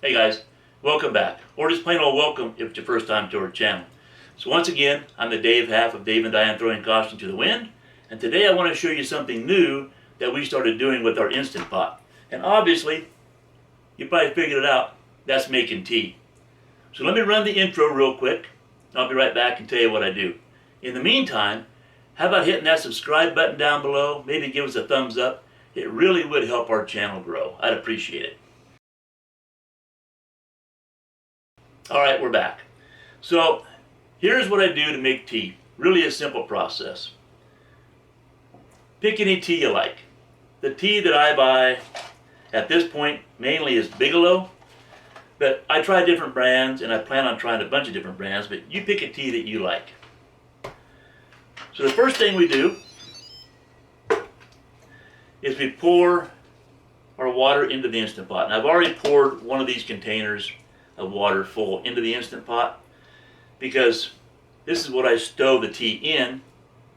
Hey guys, welcome back, or just plain old welcome if it's your first time to our channel. So once again, I'm the Dave half of Dave and Diane Throwing Caution to the Wind, and today I want to show you something new that we started doing with our Instant Pot. And obviously, you probably figured it out, that's making tea. So let me run the intro real quick, and I'll be right back and tell you what I do. In the meantime, how about hitting that subscribe button down below, maybe give us a thumbs up. It really would help our channel grow. I'd appreciate it. Alright, we're back. So, here's what I do to make tea. Really a simple process. Pick any tea you like. The tea that I buy at this point mainly is Bigelow, but I try different brands and I plan on trying a bunch of different brands, but you pick a tea that you like. So the first thing we do is we pour our water into the Instant Pot. And I've already poured one of these containers of water full into the Instant Pot because this is what I stow the tea in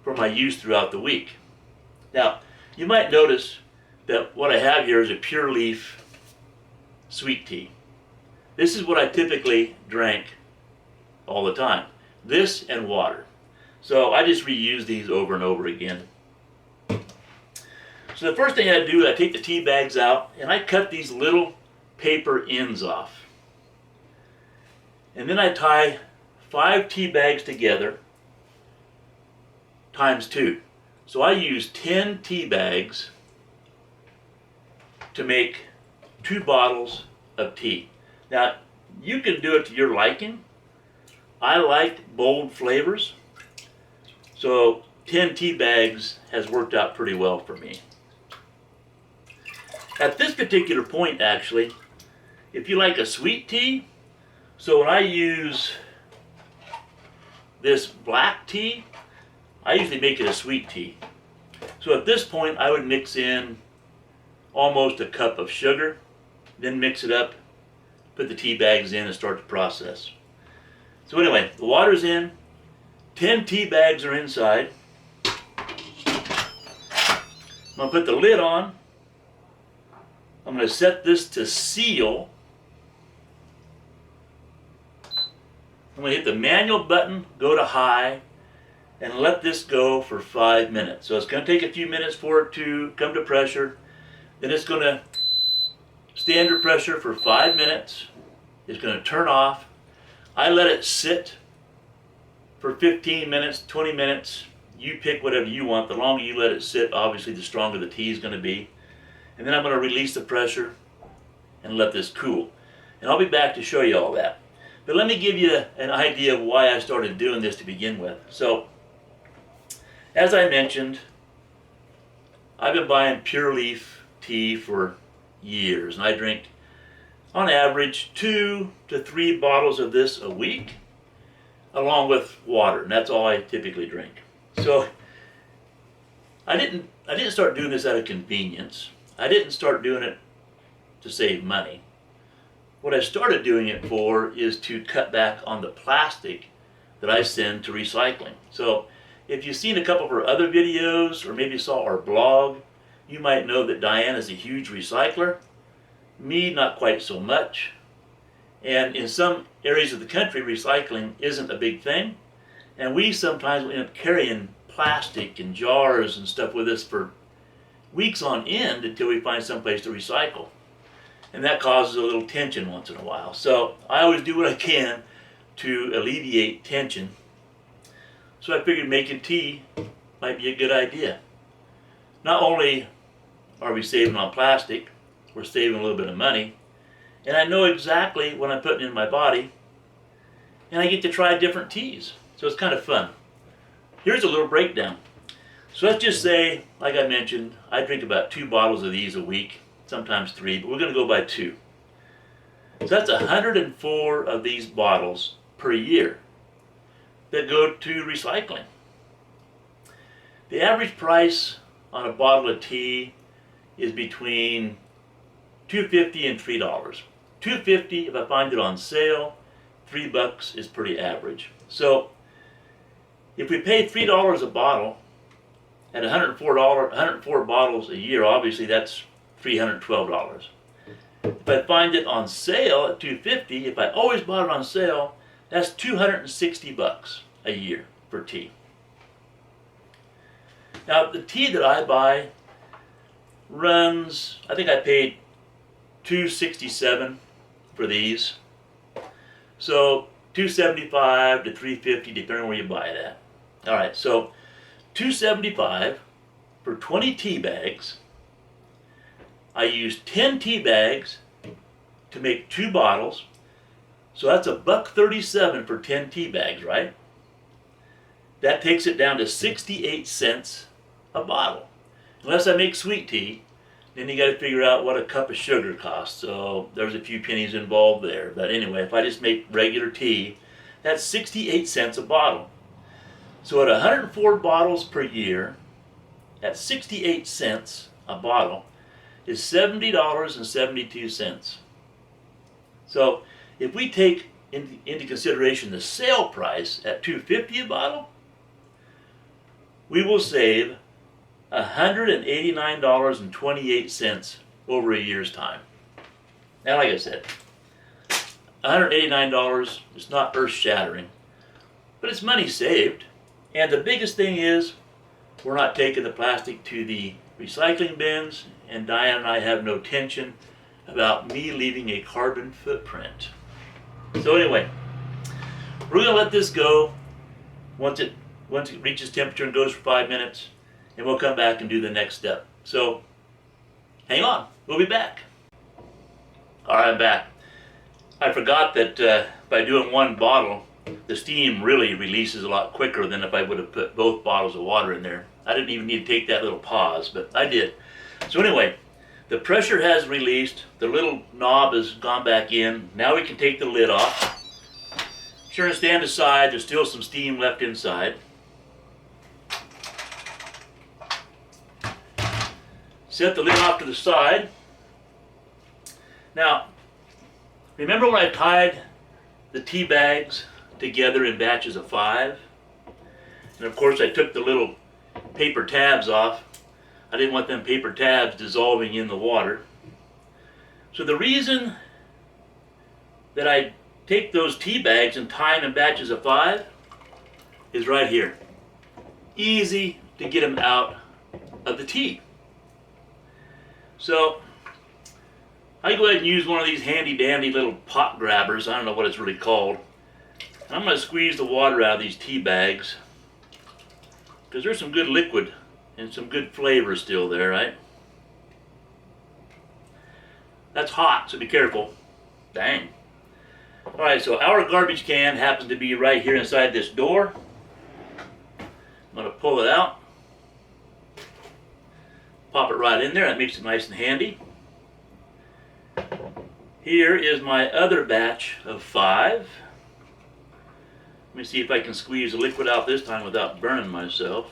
for my use throughout the week. Now, you might notice that what I have here is a Pure Leaf sweet tea. This is what I typically drink all the time. This and water. So I just reuse these over and over again. So the first thing I do is I take the tea bags out and I cut these little paper ends off. And then I tie 5 tea bags together times 2. So I use 10 tea bags to make 2 bottles of tea. Now, you can do it to your liking. I like bold flavors. So 10 tea bags has worked out pretty well for me. At this particular point, actually, if you like a sweet tea, so when I use this black tea, I usually make it a sweet tea. So at this point, I would mix in almost a cup of sugar, then mix it up, put the tea bags in, and start the process. So anyway, the water's in, 10 tea bags are inside. I'm going to put the lid on. I'm going to set this to seal. I'm going to hit the manual button, go to high, and let this go for 5 minutes. So it's going to take a few minutes for it to come to pressure. Then it's going to stay under pressure for 5 minutes. It's going to turn off. I let it sit for 15 minutes, 20 minutes. You pick whatever you want. The longer you let it sit, obviously the stronger the tea is going to be. And then I'm going to release the pressure and let this cool. And I'll be back to show you all that. But let me give you an idea of why I started doing this to begin with. So, as I mentioned, I've been buying Pure Leaf tea for years. And I drink, on average, 2 to 3 bottles of this a week, along with water. And that's all I typically drink. So, I didn't start doing this out of convenience. I didn't start doing it to save money. What I started doing it for is to cut back on the plastic that I send to recycling. So if you've seen a couple of our other videos or maybe saw our blog, you might know that Diane is a huge recycler. Me, not quite so much. And in some areas of the country, recycling isn't a big thing. And we sometimes end up carrying plastic and jars and stuff with us for weeks on end until we find someplace to recycle. And that causes a little tension once in a while. So I always do what I can to alleviate tension. So I figured making tea might be a good idea. Not only are we saving on plastic, we're saving a little bit of money, and I know exactly what I'm putting in my body, and I get to try different teas. So it's kind of fun. Here's a little breakdown. So let's just say, like I mentioned, I drink about 2 bottles of these a week. Sometimes 3, but we're going to go by 2. So that's 104 of these bottles per year that go to recycling. The average price on a bottle of tea is between $2.50 and $3. $2.50 if I find it on sale, $3 is pretty average. So if we pay $3 a bottle at $104 bottles a year, obviously that's $312. If I find it on sale at $2.50, if I always bought it on sale, that's $260 a year for tea. Now the tea that I buy runs, I think I paid $2.67 for these. So $2.75 to $3.50 depending on where you buy it at. All right, so $2.75 for 20 tea bags. I use 10 tea bags to make 2 bottles. So that's $1.37 for 10 tea bags, right? That takes it down to 68 cents a bottle. Unless I make sweet tea, then you got to figure out what a cup of sugar costs. So there's a few pennies involved there. But anyway, if I just make regular tea, that's 68 cents a bottle. So at 104 bottles per year, at 68 cents a bottle, is $70.72. So if we take into consideration the sale price at $2.50 a bottle, we will save $189.28 over a year's time. Now, like I said, $189 is not earth-shattering, but it's money saved. And the biggest thing is we're not taking the plastic to the recycling bins, and Diane and I have no tension about me leaving a carbon footprint. So anyway, we're going to let this go once it reaches temperature and goes for 5 minutes, and we'll come back and do the next step. So hang on, we'll be back. All right, I'm back. I forgot that by doing one bottle, the steam really releases a lot quicker than if I would have put both bottles of water in there. I didn't even need to take that little pause, but I did. So anyway, the pressure has released, the little knob has gone back in. Now we can take the lid off. Sure, and stand aside, there's still some steam left inside. Set the lid off to the side. Now, remember when I tied the tea bags together in batches of 5? And of course I took the little paper tabs off. I didn't want them paper tabs dissolving in the water. So the reason that I take those tea bags and tie them in batches of 5 is right here. Easy to get them out of the tea. So I go ahead and use one of these handy dandy little pot grabbers. I don't know what it's really called. And I'm going to squeeze the water out of these tea bags because there's some good liquid and some good flavor still there, right? That's hot, so be careful. Dang. Alright, so our garbage can happens to be right here inside this door. I'm going to pull it out. Pop it right in there. That makes it nice and handy. Here is my other batch of 5. Let me see if I can squeeze the liquid out this time without burning myself.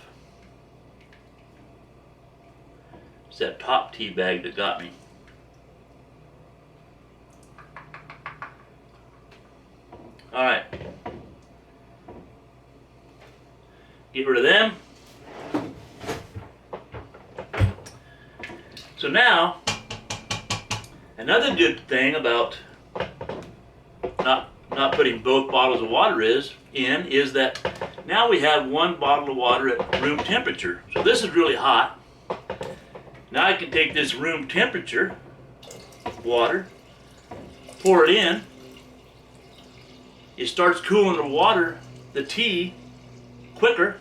It's that top tea bag that got me. Alright. Get rid of them. So now, another good thing about not putting both bottles of water is that now we have one bottle of water at room temperature. So this is really hot. Now I can take this room temperature water, pour it in. It starts cooling the water, the tea, quicker.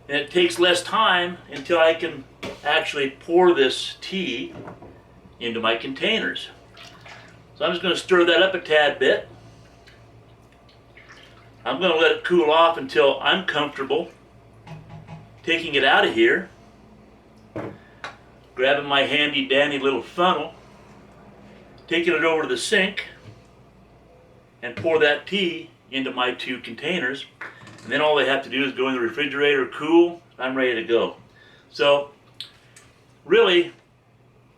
And it takes less time until I can actually pour this tea into my containers. So I'm just going to stir that up a tad bit. I'm going to let it cool off until I'm comfortable taking it out of here, grabbing my handy dandy little funnel, taking it over to the sink, and pour that tea into my 2 containers. And then all they have to do is go in the refrigerator, cool, I'm ready to go. So, really,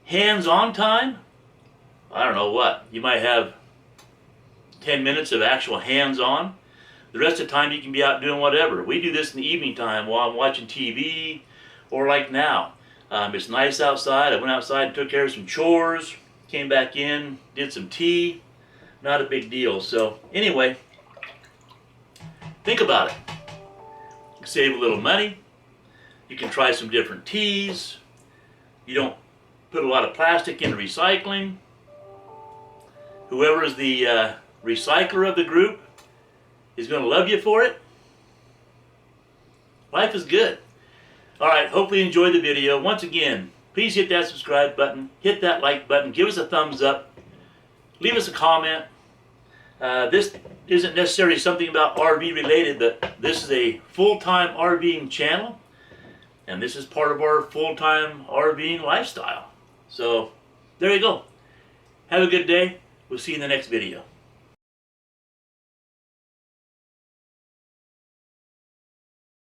hands-on time, I don't know what. You might have 10 minutes of actual hands-on. The rest of the time you can be out doing whatever. We do this in the evening time while I'm watching TV or like now. It's nice outside. I went outside and took care of some chores, came back in, did some tea. Not a big deal. So anyway, think about it. You can save a little money. You can try some different teas. You don't put a lot of plastic into recycling. Whoever is the recycler of the group is going to love you for it. Life is good. Alright, hopefully you enjoyed the video. Once again, please hit that subscribe button, hit that like button, give us a thumbs up, leave us a comment. This isn't necessarily something about RV related, but this is a full-time RVing channel, and this is part of our full-time RVing lifestyle. So, there you go. Have a good day. We'll see you in the next video.